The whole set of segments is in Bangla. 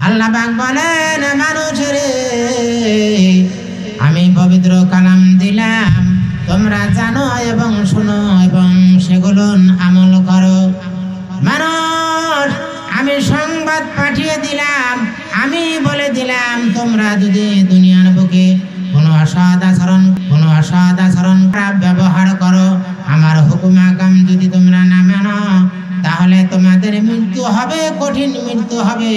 আল্লাহ পাক বলেন, মানুষের আমি পবিত্র কালাম দিলাম, তোমরা জানো এবং শোনো এবং সেগুলো আমল করো। মানুষ, আমি সংবাদ পাঠিয়ে দিলাম, আমি বলে দিলাম, তোমরা যদি দুনিয়ার বুকে কোনো অসৎ আচরণ খারাপ ব্যবহার করো, আমার হুকুম আকাম যদি তোমরা না মানো, তাহলে তোমাদের মৃত্যু হবে, কঠিন মৃত্যু হবে।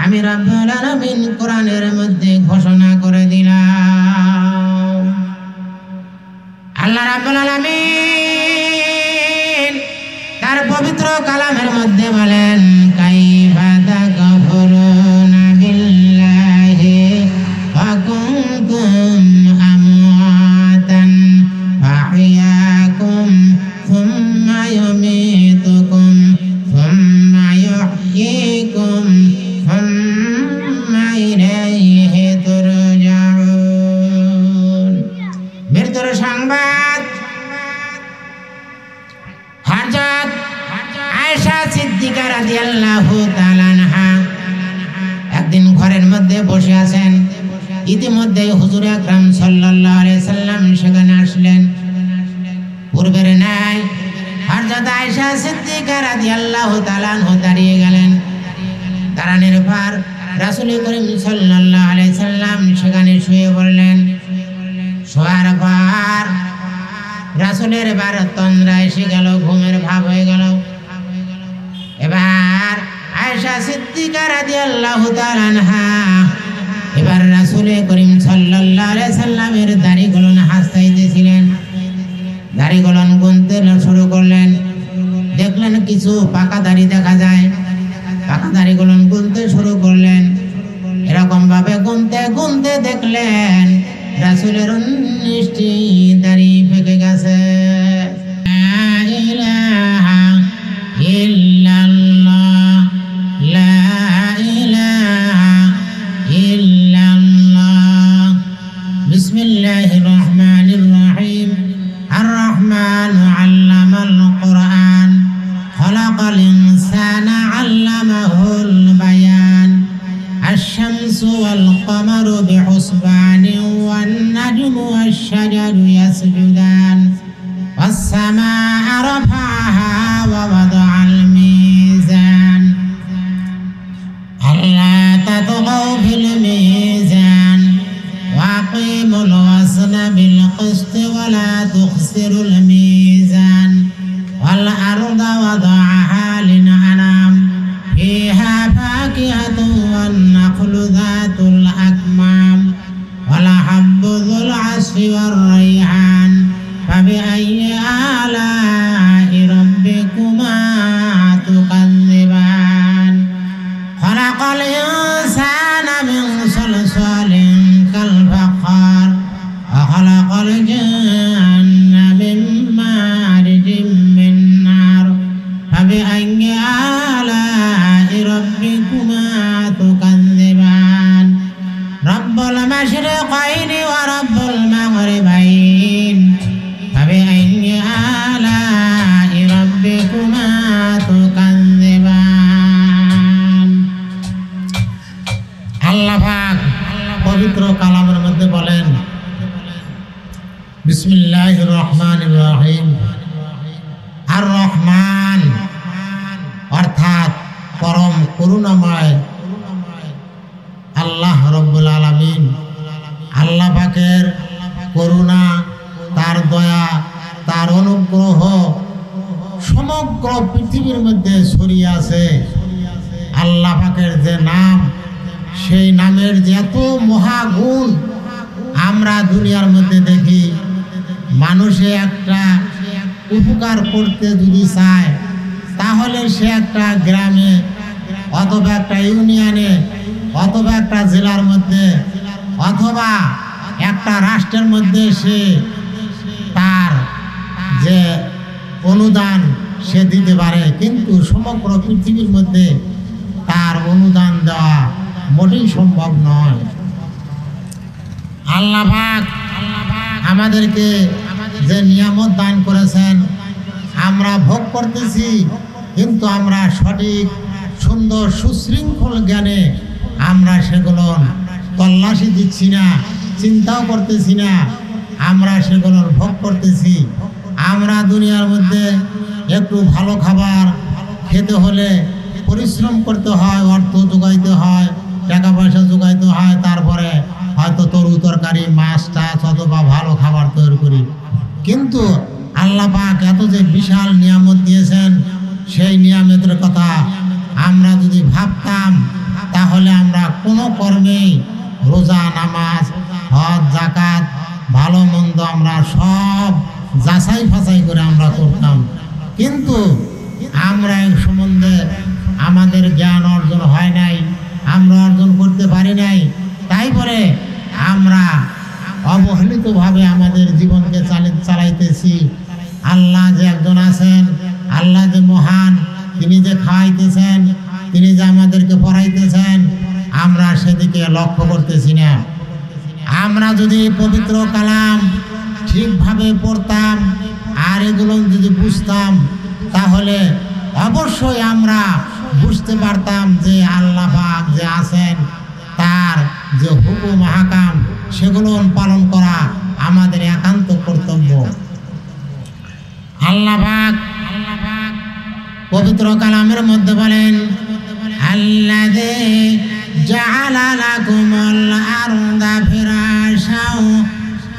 আমি রব্বুল আলামিন কোরআনের মধ্যে ঘোষণা করে দিলাম। আল্লাহ রাব্বুল আলামিন তার পবিত্র কালামের মধ্যে বলেন, কাইফা তাকফুরুনা বিল্লাহি ওয়া কুনতুম আমওয়াতান ফাহইয়াকুম সুম্মা ইউমীতুকুম সুম্মা ইউহয়িকুম সুম্মা ইলাইহি তুরজাউন। মৃত্যুর সংবাদ হযরত আয়েশা সিদ্দিকা রাদিয়াল্লাহু তাআলা আনহা একদিন ঘরের মধ্যে বসে আছেন। ইতিমধ্যে হুজুর আকরাম সাল্লাল্লাহু আলাইহি সাল্লাম সেখানে আসলেন। পূর্বের ন্যায় হযরত আয়েশা সিদ্দিকা রাদিয়াল্লাহু তাআলা আনহা দাঁড়িয়ে গেলেন। দাঁড়ানোর পর রাসূল করিম সাল্লাল্লাহু আলাইহি সাল্লাম সেখানে শুয়ে পড়লেন। শোয়ার পর রাসূলের এবার তন্দ্রা এসে গেল, ঘুমের ভাব হয়ে গেল। এবার আয়েশা সিদ্দিকা রাদিয়াল্লাহু তাআলা আনহা এবার রাসূল করিম সাল্লাল্লাহু আলাইহি সাল্লামের দাড়িগুলো হাসতাইতেছিলেন। দাড়িগুলো গুনতে শুরু করলেন। দেখলেন কিছু পাকা দাড়ি দেখা যায়। পাকা দাড়িগুলো গুনতে শুরু করলেন। এরকম ভাবে গুনতে গুনতে দেখলেন রাসূলের 19টি দাড়ি পেকে গেছে। লা ইলাহা ইল্লাল্লাহ, লা ইলাহা ইল্লাল্লাহ। বিসমিল্লাহির রহমানির রহিম। আর রহমানু আল্লামাল কুরআন, খালাকাল ইনসানা আল্লামাহুল বায়ান। الشمس والقمر بحسبان والنجم والشجر يسجدان والسماء رفعها ووضع الميزان ألا تطغوا في الميزان وأقيموا الوزن بالقسط ولا تخسروا الميزان والأرض وضعها للأنام فيها فاكهة والنخل ذات الأكمام والحب ذو العصف والريحان فبأي آلاء ربكما تكذبان خلق الإنسان من صلصال كالفخار وخلق الجن من مارج من نار فبأي آلاء ربكما تكذبان رب المشرقين ورب المغربين فبأي آلاء ربكما تكذبان। আল্লাহ পাক পবিত্র কালামের মধ্যে বলেন, বিসমিল্লাহির রহমানির রহিম। আর রহমান অর্থাৎ পরম করুণাময় আল্লাহ রব্বুল আলামিন। আল্লাহ পাকের করুণা, তার দয়া, তার অনুগ্রহ সমগ্র পৃথিবীর মধ্যে ছড়িয়ে আছে। আল্লাহ পাকের যে নাম, সেই নামের যে এত মহাগুণ আমরা দুনিয়ার মধ্যে দেখি। মানুষে একটা উপকার করতে যদি চায়, তাহলে সে একটা গ্রামে অথবা একটা ইউনিয়নে অথবা একটা জেলার মধ্যে অথবা একটা রাষ্ট্রের মধ্যে সে তার যে অনুদান সে দিতে পারে, কিন্তু সমগ্র পৃথিবীর মধ্যে তার অনুদান দেওয়া মোটেই সম্ভব নয়। আল্লাহ পাক আমাদেরকে যে নিয়ামত দান করেছেন আমরা ভোগ করতেছি, কিন্তু আমরা সঠিক সুন্দর সুশৃঙ্খল জ্ঞানে আমরা সেগুলো তল্লাশি দিচ্ছি না, চিন্তাও করতেছি না, আমরা সেগুলো ভোগ করতেছি। আমরা দুনিয়ার মধ্যে একটু ভালো খাবার খেতে হলে পরিশ্রম করতে হয়, অর্থ যোগাইতে হয়, টাকা পয়সা যোগাইতে হয়, তারপরে হয়তো তরু তরকারি, মাছ টাছ অথবা ভালো খাবার তৈরি করি। কিন্তু আল্লাহ পাক এত যে বিশাল নিয়ামত দিয়েছেন, সেই নিয়ামতের কথা আমরা যদি ভাবতাম তাহলে আমরা কোনো কর্মেই, রোজা, নামাজ, হজ, যাকাত, ভালো মন্দ আমরা সব যাচাই ফাঁচাই করে আমরা করতাম। কিন্তু আমরা এই সম্বন্ধে আমাদের জ্ঞান অর্জন হয় নাই, আমরা অর্জন করতে পারি নাই। তাই বলে আমরা অবহেলিতভাবে আমাদের জীবনকে চালাইতেছি। আল্লাহ যে একজন আছেন, আল্লাহ যে মহান, তিনি যে খাওয়াইতেছেন, তিনি যে আমাদেরকে পড়াইতেছেন, আমরা সেদিকে লক্ষ্য করতেছি না। আমরা যদি পবিত্র কালাম ঠিকভাবে পড়তাম আর এগুলো যদি বুঝতাম, তাহলে অবশ্যই আমরা বুঝতে পারতাম যে আল্লাহ পাক যে আছেন, তার যে হুকুম হাকাম সেগুলো পালন করা আমাদের একান্ত কর্তব্য। আল্লাহ পাক পবিত্র কালামের মধ্যে বলেন, আল্লাযী জাআলা লাকুমুল আরদা ফিরাশাও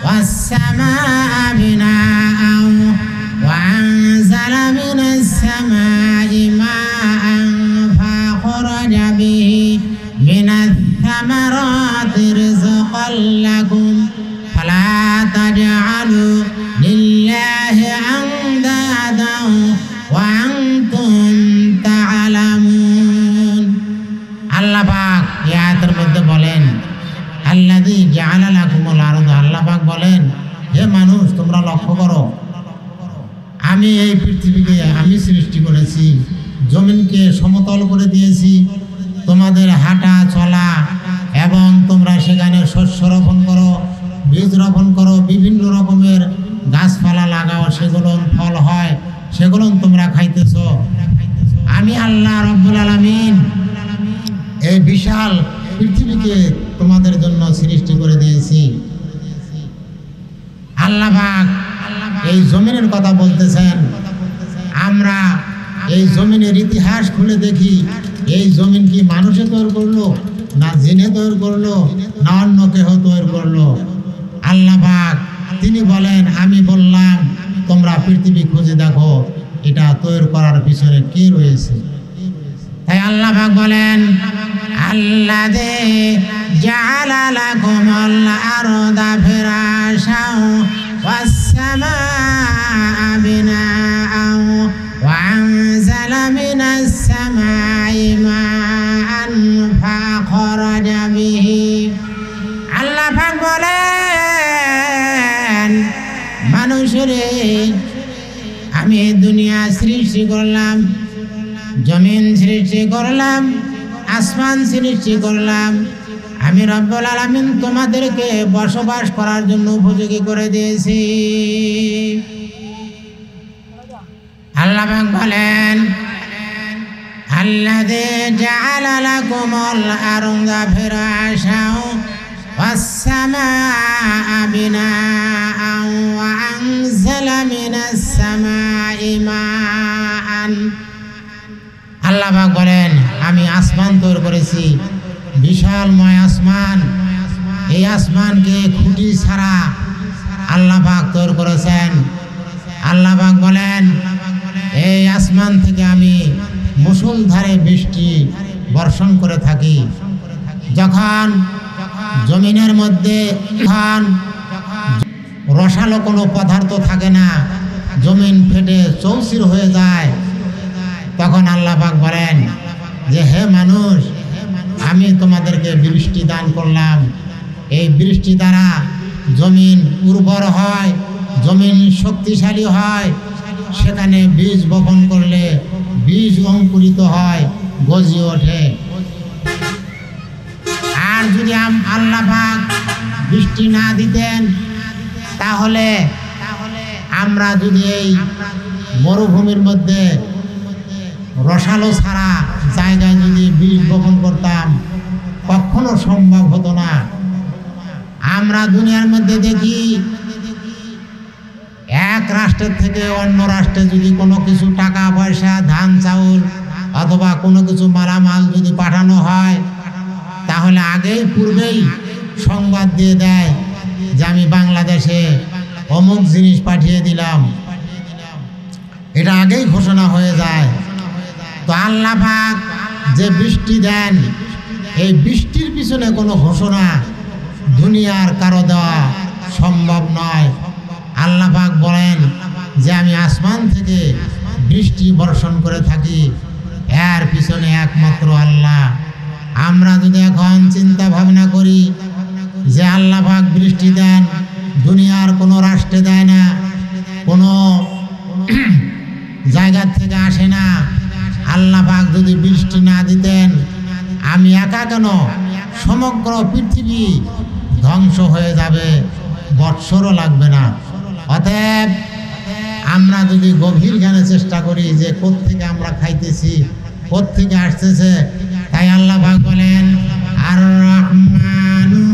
ওয়াস সামাআ বিনাআও ওয়া আনজালা মিনাস সামাই মাআন ফাখরাজা বিহি মিনাস সামারাতি রিজকাল লাকুম ফালা তাজআলু লিল্লাহি আনদাদান ওয়া আনতুম তা'লামুন। আল্লাহ পাক এই আয়াতের মধ্যে বলেন, আল্লাযী জাআলা লাকুমুল আরদা, আল্লাহ পাক বলেন, হে মানুষ তোমরা লক্ষ্য করো, আমি এই পৃথিবীকে আমি সৃষ্টি করেছি, জমিনকে সমতল করে দিয়েছি, তোমাদের হাঁটা চলা এবং তোমরা সেখানে শস্য রোপণ করো, বীজ রোপণ করো, বিভিন্ন রকমের গাছপালা লাগাও, সেগুলো ফল হয়, সেগুলো তোমরা খাইতেছো। আমি আল্লাহ রব্বুল আলামিন এই বিশাল পৃথিবীকে তোমাদের জন্য সৃষ্টি করে দিয়েছি। আল্লাহ পাক এই জমিনের কথা বলতেছেন। আমরা এই জমিনের ইতিহাস খুলে দেখি, এই জমিন কি মানুষে তৈরি করলো, না জিনে তৈরি করলো, না অন্য কেহ তৈরি করলো? আল্লাহ পাক তিনি বলেন, আমি বললাম তোমরা পৃথিবী খুঁজে দেখো, এটা তৈরি করার পিছনে কে রয়েছে। তাই আল্লাহ পাক বলেন, আল্লাযী জাআলা লাকুমুল আরদা ফিরাশাও ওয়াস সামাআ বিনাআও ওয়া আনজালা মিনাস সামাই মাআন ফাখরাজা বিহি। আল্লাহ পাক বলেন, মানুষরে আমি দুনিয়া সৃষ্টি করলাম, জমিন সৃষ্টি করলাম, আসমান সৃষ্টি করলাম। আমি রব্বুল আলামিন তোমাদেরকে বসবাস করার জন্য উপযোগী করে দিয়েছি। আল্লাহ পাক বলেন, আল্লাযী জাআলা লাকুমুল আরদা ফিরাশাও ওয়াস সামাআ বিনাআও ওয়া আনজালা মিনাস সামাই মাআন। আল্লাহ পাক বলেন, আমি আসমান তৈরি করেছি, বিশালময় আসমান। এই আসমানকে খুঁটি ছাড়া আল্লাহ পাক তৈরি করেছেন। আল্লাহ পাক বলেন, এই আসমান থেকে আমি মুষলধারে বৃষ্টি বর্ষণ করে থাকি। যখন জমিনের মধ্যে রসালো কোনো পদার্থ থাকে না, জমিন ফেটে চৌচির হয়ে যায়, তখন আল্লাহ পাক বলেন যে হে মানুষ, আমি তোমাদেরকে বৃষ্টি দান করলাম। এই বৃষ্টি দ্বারা জমিন উর্বর হয়, জমিন শক্তিশালী হয়, সেখানে বীজ বপন করলে বীজ অঙ্কুরিত হয়, গজিয়ে ওঠে। আর যদি আল্লাহ পাক বৃষ্টি না দিতেন, তাহলে আমরা যদি এই মরুভূমির মধ্যে রসালো ছাড়া জায়গায় যদি বীজ বপন করতাম, সম্ভব হতো না। আমরা দুনিয়ার মধ্যে দেখি এক রাষ্ট্রের থেকে অন্য রাষ্ট্রে যদি কোনো কিছু টাকা পয়সা ধান চাউল অথবা কোনো কিছু মালামাল যদি পাঠানো হয় তাহলে আগেই পূর্বেই সংবাদ দিয়ে দেয় যে আমি বাংলাদেশে অমুক জিনিস পাঠিয়ে দিলাম, এটা আগেই ঘোষণা হয়ে যায়। তো আল্লাহ পাক যে বৃষ্টি দেন এই বৃষ্টির পিছনে কোনো ঘোষণা দুনিয়ার কারো দেওয়া সম্ভব নয়। আল্লাহ পাক বলেন যে আমি আসমান থেকে বৃষ্টি বর্ষণ করে থাকি, এর পিছনে একমাত্র আল্লাহ। আমরা যদি এখন চিন্তা ভাবনা করি যে আল্লাহ পাক বৃষ্টি দেন, দুনিয়ার কোনো রাষ্ট্রে দেয় না, কোনো জায়গা থেকে আসে না, আল্লাহ পাক যদি বৃষ্টি না দিতেন আমি একা কেন, সমগ্র পৃথিবী ধ্বংস হয়ে যাবে, বৎসরও লাগবে না। অতএব আমরা যদি গভীর জ্ঞানের চেষ্টা করি যে কোত্থেকে আমরা খাইতেছি, কোত্থেকে আসতেছে, তাই আল্লাহ পাক বলেন আর রহমানু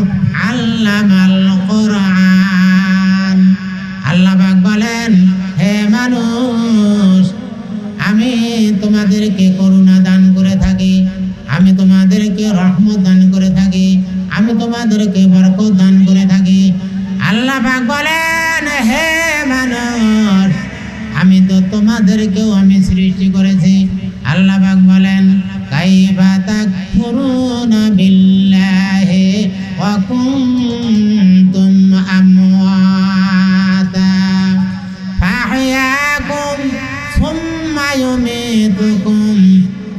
আল্লামাল কুরআন। আল্লাহ পাক বলেন হে মানুষ, আমি তোমাদেরকে করুণা দান করে থাকি, আমি তোমাদেরকে রহমত দান করে থাকি, আমি তোমাদেরকে বরকত দান করে থাকি। আল্লাহ পাক বলেন হে মানুষ, আমি তো তোমাদেরকেও আমি সৃষ্টি করেছি। আল্লাহ পাক বলেন কাইফা তাকফুরুনা বিল্লাহি ওয়া কুনতুম আমওয়াতা ফাহইয়াকুম সুম্মা ইউমীতুকুম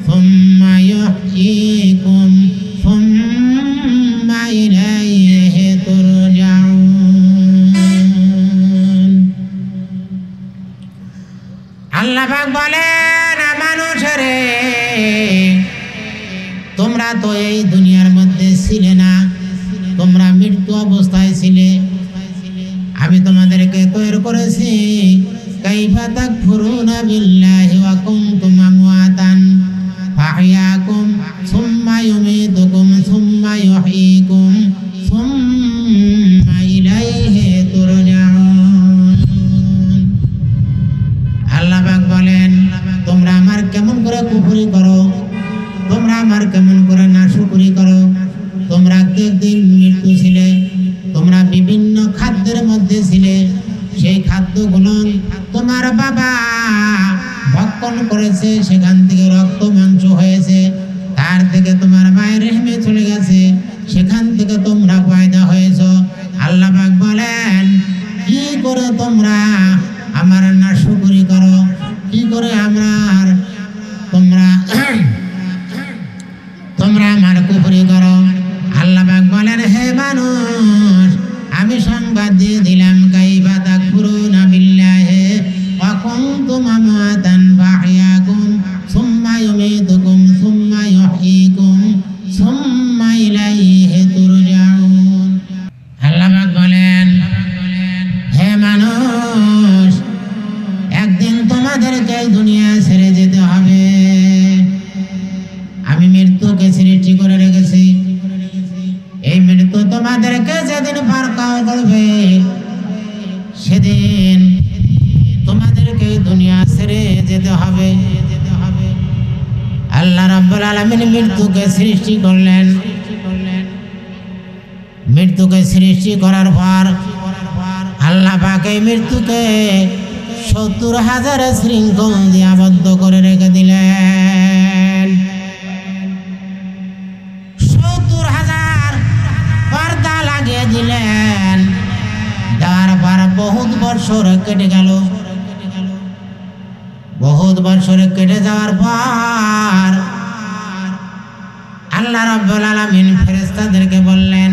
সুম্মা ইউহয়িকুম সুম্মা ইলাইহি তুরজাউন। আল্লাহ পাক বলেন মানুষেরে, তোমরা তো এই দুনিয়ার মধ্যে ছিলে না, তোমরা মৃত্যু অবস্থায় ছিলে, আমি তোমাদেরকে তৈরি করেছি। কাইফা তাকফুরুনা বিল্লাহি ওয়া কুনতুম আমওয়াতান ফাহইয়াকুম সুম্মা ইউমীতুকুম সুম্মা ইউহয়িকুম সুম্মা ইলাইহি তুরজাউন। আল্লাহ পাক বলেন তোমরা আমার কেমন করে কুফরি করো, তোমরা আমার কেমন করে নাশুকরি করো। তোমরা একদিন মৃত্যু ছিলে, তোমরা বিভিন্ন খাদ্যের মধ্যে ছিলে, সেই খাদ্যগুলো তোমার বাবা ভক্ষণ করেছে, সেখান থেকে রক্ত মাংস হয়েছে, তার থেকে তোমার মায়ের রেহমে চলে গেছে, সেখান থেকে তোমরা পয়দা হয়েছ। আল্লাহ পাক বলেন কি করে তোমরা আমার নাশুকরি করো, কি করে আমার তোমরা আমার কুফরি করো। আল্লাহ পাক বলেন হে মানুষ, আমি সংবাদ দিয়ে দিলাম কাইফা তাকফুরুনা বিল্লাহি ওয়া কুনতুম আমওয়াতান ফাহইয়াকুম সুম্মা ইউমীতুকুম সুম্মা ইউহয়িকুম সুম্মা ইলাইহি তুরজাউন। আল্লাহ পাক বলেন হে মানুষ, একদিন তোমাদেরকে দুনিয়া ছেড়ে যেতে হবে। আমি মৃত্যুকে সৃষ্টি করে রেখেছি, এই মৃত্যু তোমাদেরকে যেদিন পার করবে সেদিন তোমাদেরকে দুনিয়া ছেড়ে যেতে হবে। আল্লাহ রাব্বুল আলামিন মৃত্যুকে সৃষ্টি করলেন। মৃত্যুকে সৃষ্টি করার পর আল্লাহ পাক এই মৃত্যুকে 70,000 শৃঙ্খল দিয়ে আবদ্ধ করে রেখে দিলেন। 70,000 পর্দা লাগিয়ে দিলেন। দেওয়ার পর বহুত বছর কেটে গেল। বহুত বছর কেটে যাওয়ার পর আল্লাহ রাব্বুল আলামিন ফেরেশতাদেরকে বললেন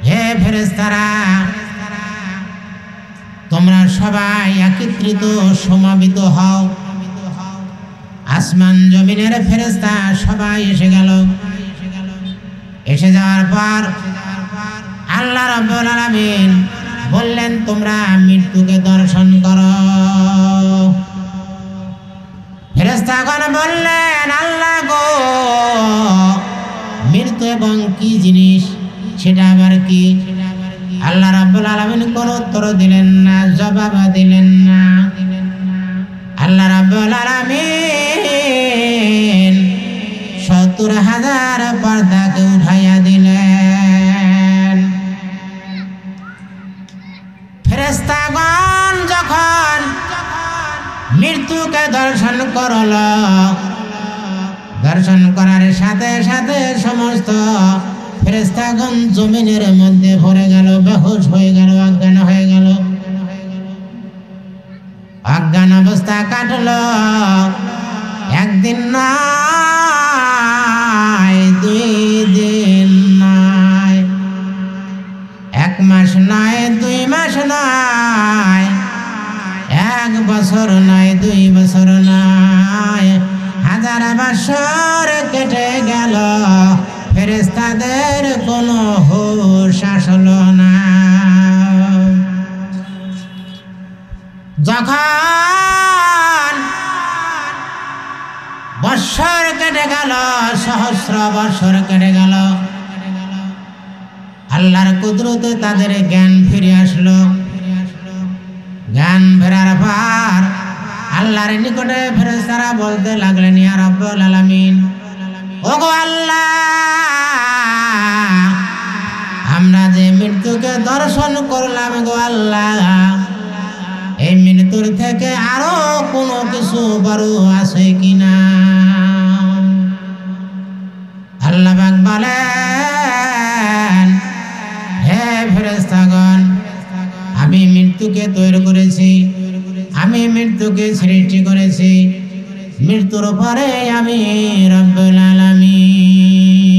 হে ফেরেশতারা, তোমরা সবাই একত্রিত সমাবেত হও। আসমান জমিনের ফেরেশতা সবাই এসে গেল। এসে যাওয়ার পর আল্লাহ রাব্বুল আলামিন বললেন তোমরা মৃত্যুকে দর্শন করো। ফেরেশতাগণ বললেন আল্লাহ গো, মৃত্যু এবং কি জিনিস, সেটা আবার কি? আল্লাহ রাব্বুল আলামিন কোন উত্তর দিলেন না, জবাব দিলেন না। আল্লাহ রাব্বুল আলামিন ৭০,০০০ পর্দাকে উঠাইয়া দিলেন। ফেরেশতাগণ যখন মৃত্যুকে দর্শন করল, দর্শন করার সাথে সাথে সমস্ত ফেরেশতাগণ জমিনের মধ্যে পড়ে গেল, বেহুশ হয়ে গেল, অজ্ঞান হয়ে গেল। অজ্ঞান অবস্থা কাটল একদিন নয়, 2 দিন নয়, 1 মাস নয়, 2 মাস নয়, 1 বছর নয়, 2 বছর নয়, 1000 বছর কেটে গেল, ফেরেশতাদের কোনো হুঁশ আসলো না। যখন বৎসর কেটে গেল, সহস্র বৎসর কেটে গেল, আল্লাহর কুদরতে তাদের জ্ঞান ফিরে আসলো। জ্ঞান ফেরার পর আল্লাহর নিকটে ফেরেশতারা বলতে লাগলেন, ইয়া রাব্বুল আলামিন, ওগো আল্লাহ, আমরা যে মৃত্যুকে দর্শন করলাম গো আল্লাহ, এই মৃত্যুর থেকে আরো কোনো কিছু বড় আছে কিনা? আল্লাহ পাক বলেন, হে ফেরেশতাগণ, আমি মৃত্যুকে তৈরি করেছি, আমি মৃত্যুকে সৃষ্টি করেছি, মৃত্যুর পরে আমি রব্বুল আলামিন।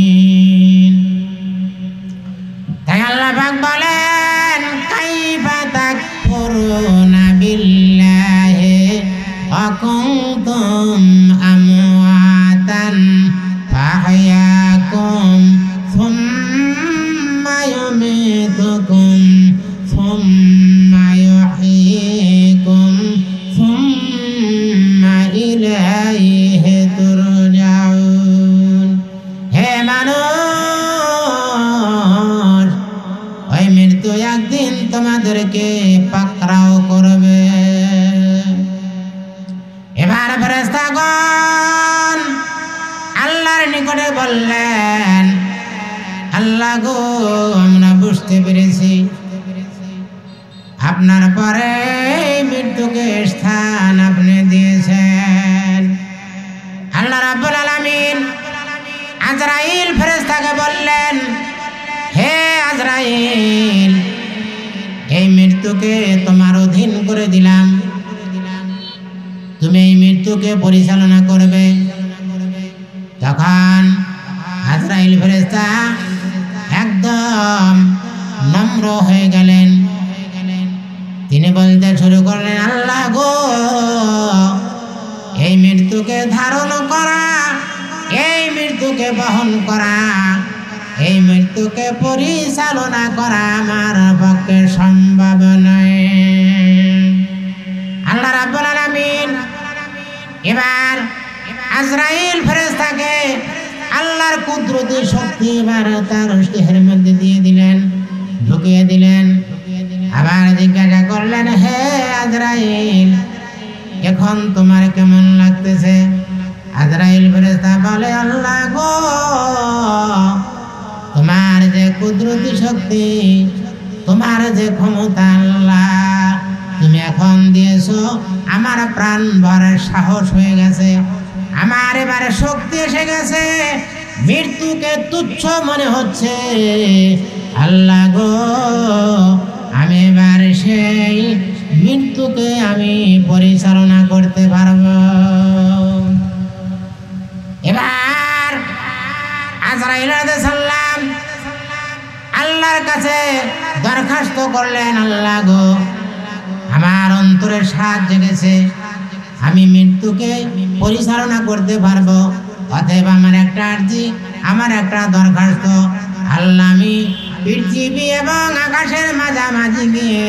তাই আল্লাহ পাক বলেন, কাইফা তাকফুরুনা বিল্লাহি ওয়া কুনতুম আমওয়াতান ফাহইয়াকুম সুম্মা ইউমীতুকুম সুম্মা ইউহয়িকুম সুম্মা ইলাইহি তুরজাউন। হে মানুষ, ওই মৃত্যু একদিন তোমাদেরকে পাকড়াও করবে। এবার ফেরেশতাগণ আল্লাহর নিকটে বললেন, আল্লাহ গো, আমরা বুঝতে পেরেছি আপনার পরে মৃত্যুকে স্থান আপনি দিয়েছেন। আল্লাহ রাব্বুল আলামিন আজরাইল ফেরেশতাকে বললেন, হে আজরাইল, এই মৃত্যুকে তোমার অধীন করে দিলাম, তুমি এই মৃত্যুকে পরিচালনা করবে। তখন আজরাইল ফেরেশতা একদম নম্র হয়ে গেলেন। তিনি বলতে শুরু করলেন, আল্লাহ গো, এই মৃত্যুকে ধারণ করা, এই মৃত্যুকে বহন করা, এই মৃত্যুকে পরিচালনা করা আমার পক্ষে সম্ভব নয়। আল্লাহ রাব্বুল আলামিন এবার আজরাইল ফেরেশতাকে আল্লাহর কুদরতি শক্তি এবার তার দেহের মধ্যে দিয়ে দিলেন, ঢুকিয়ে দিলেন। আবার জিজ্ঞাসা করলেন, হে আজরাইল, এখন তোমার কেমন লাগতেছে? আজরাইল ফেরেশতা বলে, আল্লাহ গো, তোমার যে কুদরতি শক্তি, তোমার যে ক্ষমতা আল্লাহ, তুমি এখন দিয়েছো, আমার প্রাণ ভরে সাহস হয়ে গেছে, আমার এবারে শক্তি এসে গেছে, মৃত্যুকে তুচ্ছ মনে হচ্ছে। আল্লাহ গো, আমি এবার সেই মৃত্যুকে আমি পরিচালনা করতে পারবো। এবার আজরাইল আলাইহিস সালাম আল্লাহর কাছে দরখাস্ত করলেন, আল্লাহ গো, আমার অন্তরের স্বাদ জেগেছে, আমি মৃত্যুকে পরিচালনা করতে পারবো, অতএব আমার একটা আরজি, আমার একটা দরখাস্ত, আল্লাহ, আমি পৃথিবী এবং আকাশের মাঝামাঝি গিয়ে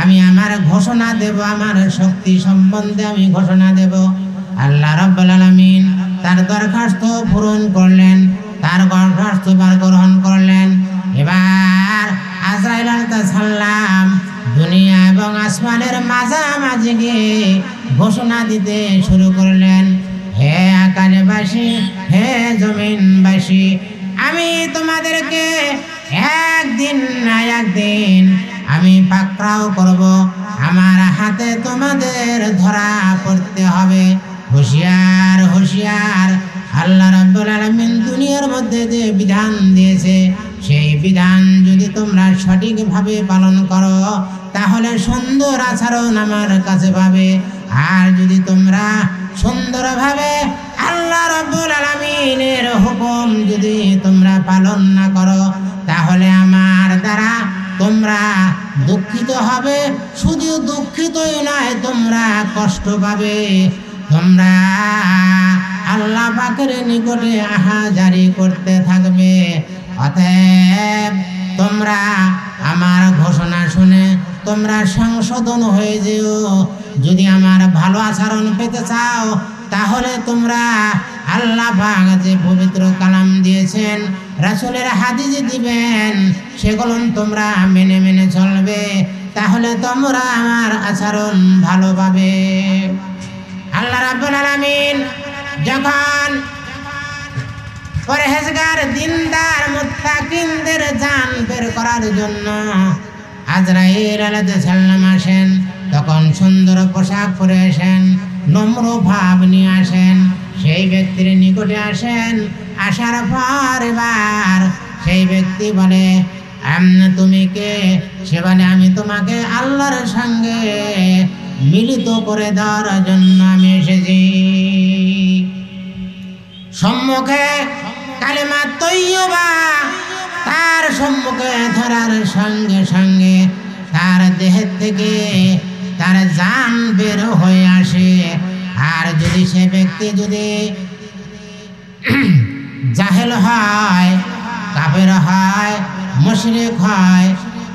আমি আমার ঘোষণা দেব, আমার শক্তি সম্বন্ধে আমি ঘোষণা দেব। আল্লাহ রাব্বুল আলামিন তার দরখাস্ত পূরণ করলেন। তার গর্ভস্থবার গ্রহণ করলেন। এবার আজরাইল আলাইহিস সালাম দুনিয়া এবং আসমানের মাঝামাঝি গিয়ে ঘোষণা দিতে শুরু করলেন, হে আকাশবাসী, হে জমিনবাসী, আমি তোমাদেরকে একদিন না একদিন আমি পাকড়াও করব, আমার হাতে তোমাদের ধরা পড়তে হবে। হুঁশিয়ার হুঁশিয়ার, আল্লাহ রাব্বুল আলামিন দুনিয়ার মধ্যে যে বিধান দিয়েছে সেই বিধান যদি তোমরা সঠিকভাবে পালন করো তাহলে সুন্দর আচরণ আমার কাছে পাবে। আর যদি তোমরা সুন্দরভাবে আল্লাহ রাব্বুল আলামিনের হুকুম যদি তোমরা পালন না করো তাহলে আমার দ্বারা তোমরা দুঃখিত হবে। শুধু দুঃখিতই নয়, তোমরা কষ্ট পাবে। তোমরা আল্লাহ পাকের নিকটে আহাজারি করতে থাকবে। অতএব তোমরা আমার ঘোষণা শুনে তোমরা সংশোধন হয়ে যেও। যদি আমার ভালো আচরণ পেতে চাও তাহলে তোমরা আল্লাহ পাক যে পবিত্র কালাম দিয়েছেন, রাসূলের হাদিস দিবেন, সেগুলো তোমরা মেনে মেনে চলবে, তাহলে তোমরা আমার আচরণ ভালো পাবে। আল্লাহ রাব্বুল আলামিন যখন পরহেজগার দিনদার মুত্তাকিনদের জান বের করার জন্য আজরাইল আলাইহিস সালাম আসেন, তখন সুন্দর পোশাক পরে আসেন, নম্র ভাব নিয়ে আসেন, সেই ব্যক্তির নিকটে আসেন। আসার পর এবার সেই ব্যক্তি বলে, তুমি কে? সে বলে, আমি তোমাকে আল্লাহর সঙ্গে মিলিত করে দেওয়ার জন্য আমি এসেছি। সম্মুখে কালেমা তৈয়বা তার সম্মুখে ধরার সঙ্গে সঙ্গে তার দেহের থেকে তার জান বের হয়ে আসে। আর যদি সে ব্যক্তি যদি জাহেল হয়, কাফের হয়, মুশরিক হয়,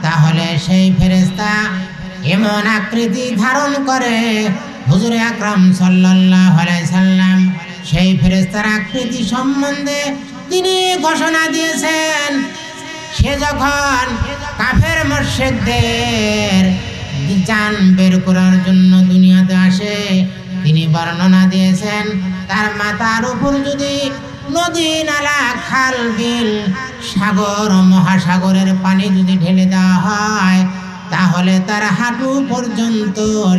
তাহলে সেই ফেরেশতা এমন আকৃতি ধারণ করে, হুজুর আকরাম সাল্লাল্লাহু আলাইহি সাল্লাম সেই ফেরেশতার আকৃতি সম্বন্ধে তিনি ঘোষণা দিয়েছেন। সে যখন কাফের মুশরিকদের জান বের করার জন্য দুনিয়াতে আসে, তিনি বর্ণনা দিয়েছেন তার মাথার উপর যদি নদী, নালা, খাল, বিল, সাগর, মহাসাগরের পানি যদি ঢেলে দেওয়া হয় তাহলে তার হাঁটু পর্যন্ত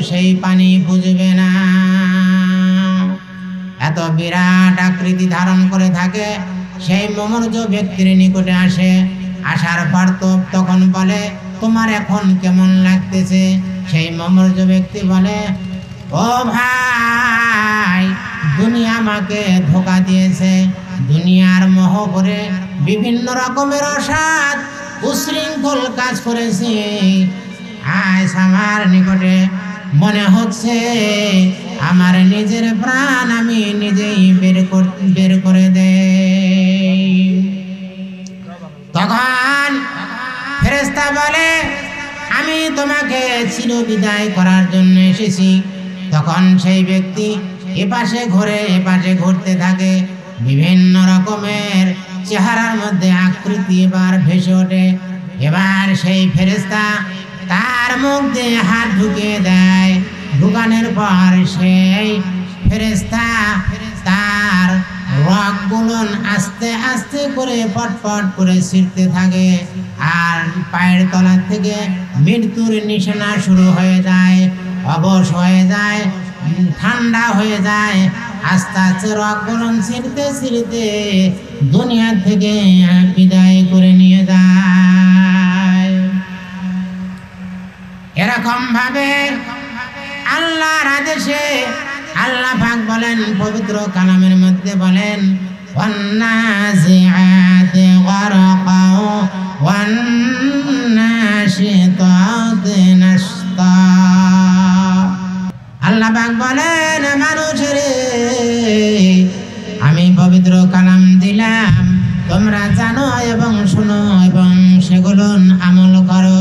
সেই পানি বুঝবে না। এত বিরাট আকৃতি ধারণ করে থাকে। সেই মমর্য ব্যক্তির নিকটে আসে। আসার পর তখন বলে, তোমার এখন কেমন লাগতেছে? সেই মমর্য ব্যক্তি বলে, ও ভাই, দুনিয়া আমাকে ধোঁকা দিয়েছে। দুনিয়ার মোহ করে বিভিন্ন রকমের অসৎ উশৃঙ্খল কাজ করেছি। আজ আমার নিকটে মনে হচ্ছে আমার নিজের প্রাণ আমি নিজেই বের করে দেই। তখন ফেরেশতা বলে, আমি তোমাকে চিরবিদায় করার জন্য এসেছি। তখন সেই ব্যক্তি এপাশে ঘুরে এপাশে ঘুরতে থাকে। বিভিন্ন রকমের চেহারার মধ্যে আকৃতি এবার ভেসে ওঠে। এবার সেই ফেরেশতা তার মুখ দিয়ে হাত ঢুকিয়ে দেয়। ঢুকানোর পর সেই ফেরেশতা তার রগগুলো আস্তে আস্তে করে পটপট করে ছিঁড়তে থাকে। আর পায়ের তলা থেকে মৃত্যুর নিশানা শুরু হয়ে যায়, অবশ হয়ে যায়, ঠান্ডা হয়ে যায়। আস্তে আস্তে রগগুলো ছিঁড়তে ছিঁড়তে দুনিয়া থেকে বিদায় করে নিয়ে যায়। এরকম ভাবে আল্লাহর আদেশে আল্লাহ পাক বলেন, পবিত্র কালামের মধ্যে বলেন, ওয়ান্নাজিআতি গারকা ওয়ান্নাশিতাতি নাশতা। আল্লাহ পাক বলেন, মানুষের আমি পবিত্র কালাম দিলাম, তোমরা জানো এবং শোনো এবং সেগুলো আমল করো।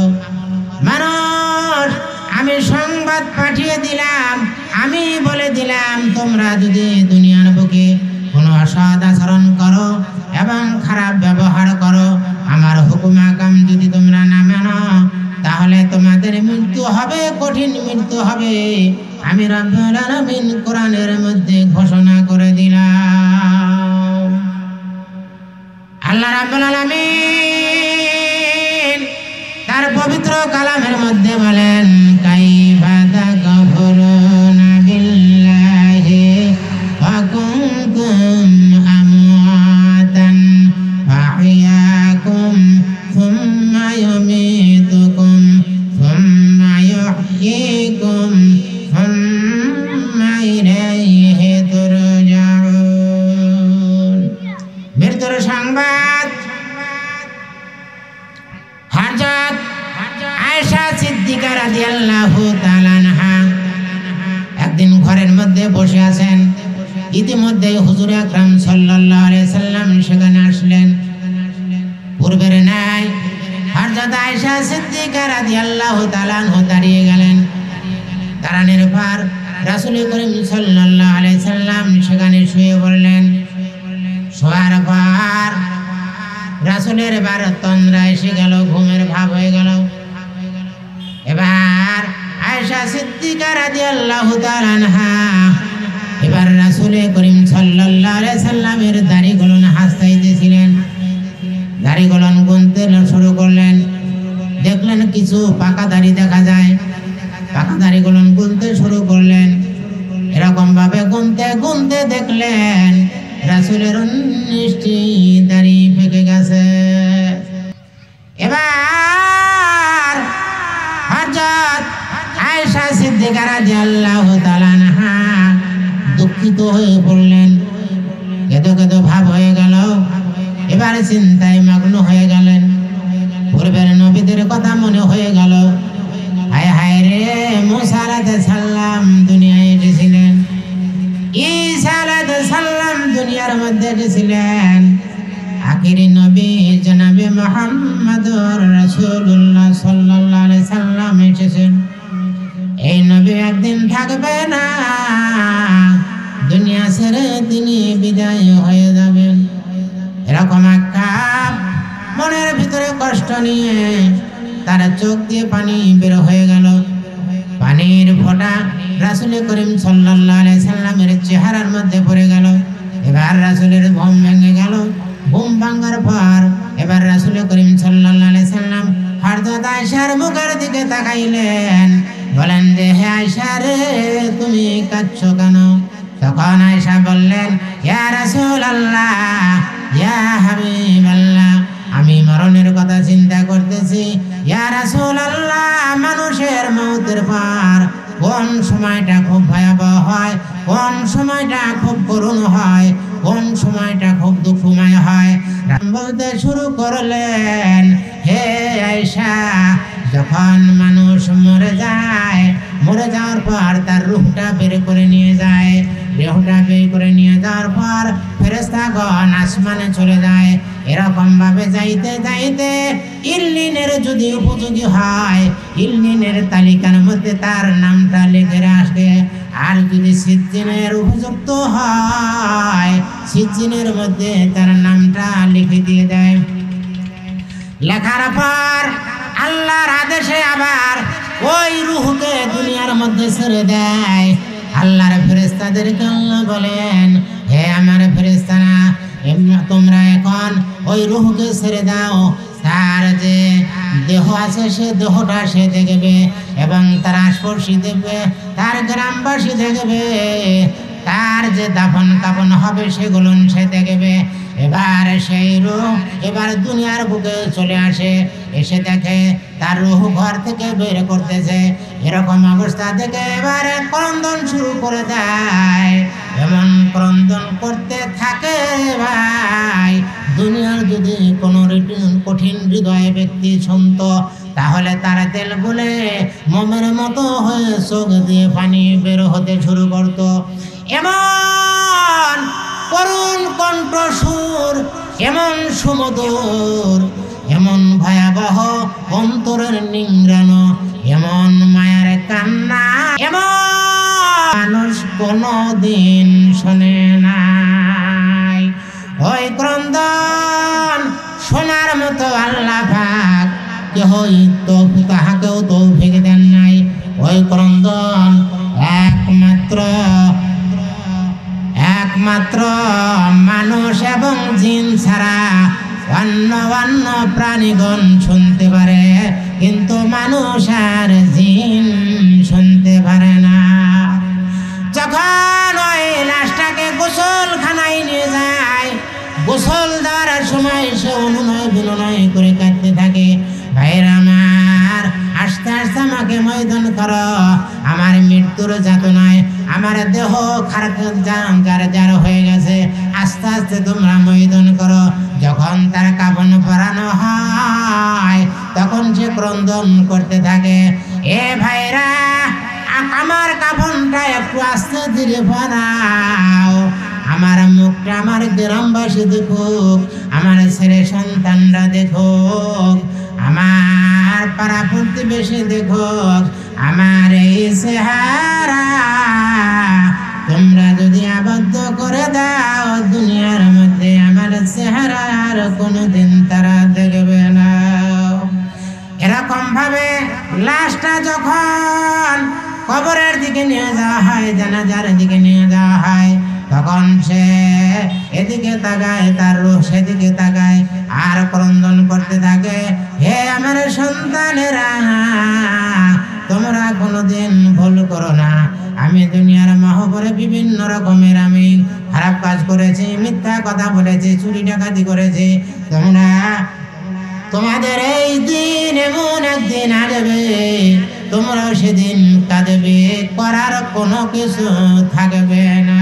মানুষ, আমি সংবাদ পাঠিয়ে দিলাম, আমি বলে দিলাম, তোমরা যদি দুনিয়ার বুকে কোনো অসৎ আচরণ করো এবং খারাপ ব্যবহার করো, আমার হুকুম আকাম যদি তোমরা না মানো, তাহলে তোমাদের মৃত্যু হবে, কঠিন মৃত্যু হবে। আমি রব্বুল আলামিন কোরআনের মধ্যে ঘোষণা করে দিলাম। আল্লাহ রাব্বুল আলামিন তার পবিত্র কালামের মধ্যে বলেন, কাইফা তাকফুরুনা বিল্লাহি ওয়া কুনতুম আমওয়াতান ফাহইয়াকুম সুম্মা ইউমীতুকুম সুম্মা ইউহয়িকুম সুম্মা ইলাইহি তুরজাউন। মৃত্যুর সংবাদ হযরত আয়েশা সিদ্দিকা রাদিয়াল্লাহু তাআলা আনহা একদিন ঘরের মধ্যে বসে আছেন। ইতিমধ্যে হুজুর আকরাম সাল্লাল্লাহু আলাইহি সাল্লাম সেখানে আসলেন। পূর্বের ন্যায় হযরত আয়েশা সিদ্দিকা রাদিয়াল্লাহু তাআলা আনহা দাঁড়িয়ে গেলেন। দাঁড়ানোর পর রাসূল করিম সাল্লাল্লাহু আলাইহি সাল্লাম সেখানে শুয়ে পড়লেন। শোয়ার পর রাসূলের এবার তন্দ্রা এসে গেল, ঘুমের ভাব হয়ে গেল। এবার আয়েশা সিদ্দিকা রাদিয়াল্লাহু তাআলা আনহা এবার রাসূল করিম সাল্লাল্লাহু আলাইহি সাল্লামের দাড়িগুলো হাসতাইতেছিলেন। দাড়িগুলো গুনতে শুরু করলেন। দেখলেন কিছু পাকা দাড়ি দেখা যায়। পাকা দাড়িগুলো গুনতে শুরু করলেন। এরকম ভাবে গুনতে গুনতে দেখলেন রাসূলের 19টি দাড়ি পেকে গেছে। এবার হযরত আয়েশা সিদ্দিকা রাদিয়াল্লাহু তাআলা আনহা দুঃখিত হয়ে পড়লেন। কেঁদো কেঁদো ভাব হয়ে গেল। এবার চিন্তায় মগ্ন হয়ে গেলেন। পূর্বের নবীদের কথা মনে হয়ে গেল। হায় হায় রে, মুসা আলাইহিস সালাম দুনিয়ায় এসেছিলেন, ঈসা আলাইহিস সালাম দুনিয়ার মধ্যে এসেছিলেন, আখিরি নবী জনাবে মুহাম্মদুর রাসূলুল্লাহ সাল্লাল্লাহু আলাইহি সাল্লাম এসেছেন। এই নবী একদিন থাকবে না, দুনিয়া ছেড়ে তিনি বিদায় হয়ে যাবেন। এরকম একটা মনের ভিতরে কষ্ট নিয়ে তার চোখ দিয়ে পানি বের হয়ে গেল। পানির ফোঁটা রাসূল করিম সাল্লাল্লাহু আলাইহি সাল্লামের চেহারার মধ্যে পড়ে গেল। এবার রাসূলের ঘুম ভেঙে গেল। ঘুম ভাঙার পর এবার রাসূল করিম সাল্লাল্লাহু আলাইহি সাল্লাম হযরত আয়েশার মুখের দিকে তাকাইলেন। বলেন যে, হে আয়েশা রে, তুমি কাঁদছো কেন? তখন আয়েশা বললেন, ইয়া রাসূলুল্লাহ, ইয়া হাবিবাল্লাহ, আমি মরণের কথা চিন্তা করতেছি। ইয়া রাসূলুল্লাহ, মানুষের মওতের পর কোন সময়টা খুব ভয়াবহ হয়, কোন সময়টা খুব করুণ হয়, কোন সময়টা খুব দুঃখময় হয়। বলতে শুরু করলেন, হে আয়েশা, যখন মানুষ মরে যায়, মরে যাওয়ার পর তার রূহটা বের করে নিয়ে যায়। দেহটা বের করে নিয়ে যাওয়ার পর ফেরেশতাগণ আসমানে চলে যায়। এরকম ভাবে যাইতে যাইতে ইল্লিনের যদি উপযোগী হয়, ইল্লিনের তালিকার মধ্যে তার নামটা লিখে আসে। আর যদি সিজ্জিনের উপযুক্ত হয়, সিজ্জিনের মধ্যে তার নামটা লিখে দিয়ে দেয়। লেখার পর আল্লাহর আদেশে আবার ওই রূহকে দুনিয়ার মধ্যে ছেড়ে দেয়। আল্লাহর ফেরেশতাদেরকে আল্লাহ বলেন, হে আমার ফেরেশতারা, তোমরা এখন ওই রূহকে ছেড়ে দাও। তার যে দেহ আছে সে দেহটা সে দেখবে, এবং তার আশপাশি দেখবে, তার গ্রামবাসী দেখবে, তার যে দাফন কাফন হবে সেগুলো সে দেখবে। এবার সেই রূহ এবার দুনিয়ার বুকে চলে আসে, এসে দেখে তার রূহ ঘর থেকে বের করতেছে। এরকম অবস্থা থেকে এবারে ক্রন্দন শুরু করে দেয়। এমন ক্রন্দন করতে থাকে ভাই, দুনিয়ার যদি কোনো কঠিন হৃদয় ব্যক্তি শুনত, তাহলে তার তেল গুলে মোমের মতো হয়ে চোখ দিয়ে পানি বের হতে শুরু করত। এমন করুণ কণ্ঠস্বর, এমন সুমধুর, এমন ভয়াবহ অন্তরের নিংড়ানো, এমন মায়ের কান্না এমন মানুষ কোনদিন শোনে নাই। ওই ক্রন্দন মতো আল্লাহ পাক কেহই তাহাকেও তৌফিক দেন নাই। ওই ক্রন্দন একমাত্র মানুষ এবং জিন ছাড়া অন্য প্রাণীগণ শুনতে পারে, কিন্তু মানুষ আর জিন শুনতে পারে না। যখন ওই লাশটাকে গোসলখানায় নিয়ে যায়, গোসল দেওয়ার সময় সে অনুনয় বিনয় করে কাঁদতে থাকে, ভাইরা আমার আস্তে আস্তে আমাকে ময়দান করো, আমার মৃত্যুর যাতনায় আমার দেহ যার হয়ে গেছে, আস্তে আস্তে তোমরা ময়দান করো। যখন তার কাফন পরানো হয় তখন সে ক্রন্দন করতে থাকে, এ ভাইরা আমার কাফনটা একটু আস্তে ধীরে পরাও, আমার মুখটা আমার গ্রামবাসী দেখুক, আমার ছেলে সন্তানরা দেখুক, আমার পাড়া প্রতিবেশী দেখুক আমার এই চেহারা। তোমরা যদি আবদ্ধ করে দাও দুনিয়ার মধ্যে, আমার চেহারা আর কোনোদিন তারা দেখবে না। এরকম ভাবে লাশটা যখন কবরের দিকে নিয়ে যাওয়া হয়, জানাজার দিকে নিয়ে যাওয়া হয়, তখন সে এদিকে তাকায়, তার রূহ সেদিকে তাকায় আর ক্রন্দন করতে থাকে, হে আমার সন্তানেরা, তোমরা কোনোদিন ভুল করো না। আমি দুনিয়ার মহবরে বিভিন্ন রকমের আমি খারাপ কাজ করেছি, মিথ্যা কথা বলেছি, চুরি ডাকাতি করেছি। তোমাদের এই দিন এমন একদিন আসবে, তোমরাও সেদিন কাঁদবে, করার কোনো কিছু থাকবে না।